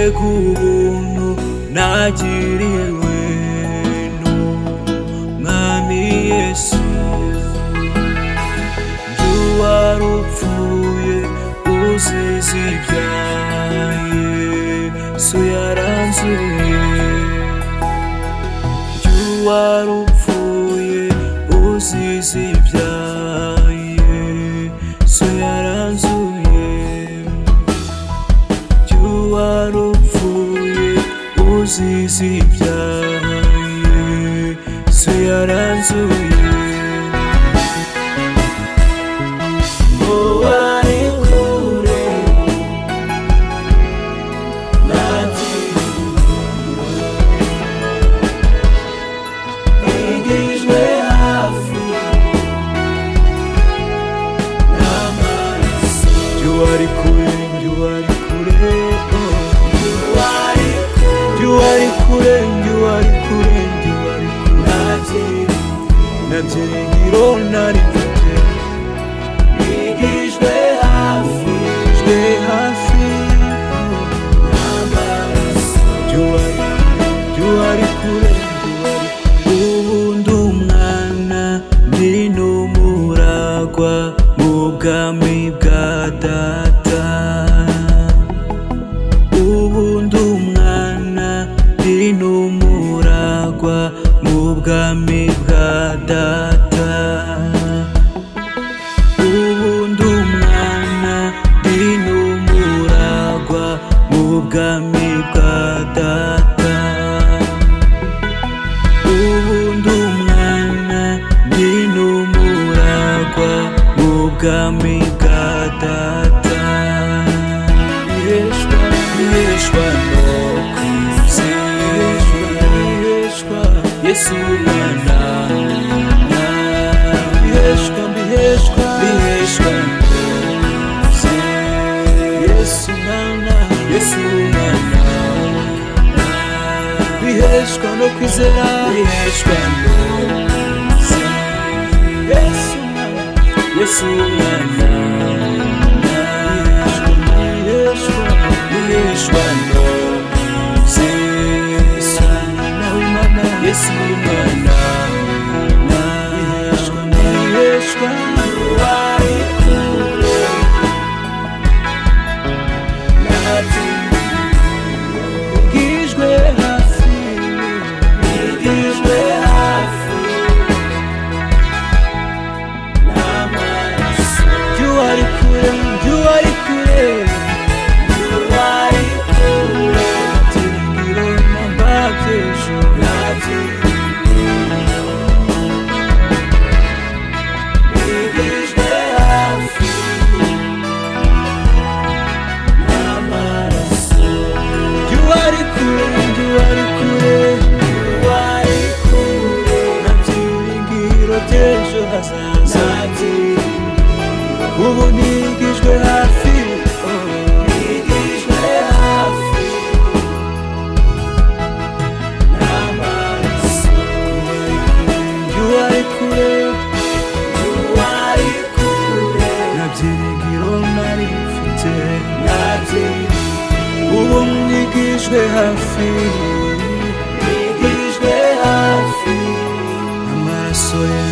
mbega ubuntu nagiriwe n'Umwami Yesu. Wari upfuye uzize ibyaha, Yesu yaranzuye. Wari upfuye uzize ibyaha, Yesu yaranzuye. Wari upfuye uzize ibyaha, Yesu yaranzuye. Nabyiringiro nari mfite, nigijwe hafi wari kure. Ubu ndi umwana, ndi n'umuragwa mu bwami bwa Data. Ubu ndi umwana, ndi n'umuragwa mu bwami bwa Data. Ubu ndi umwana, ndi n'umuragwa mu bwami bwa Data. Ubu ndi umwana, ndi n'umuragwa mu bwami bwa Data. Biheshwa no kwizera Yesu Mwana, biheshwa Yesu Mwana, biheshwa no kwizera, Yesu Mwana, biheshwa no Yesu Mwana, biheshwa wari kure, nigijwe hafi n'amaraso. Wari kure, nabyiringiro n'ambaby'ejo. Ubu nigijwe hafi, n'amaraso. Wari kure, nabyiringiro nari mfite. Ubu nigijwe hafi, amaraso ye,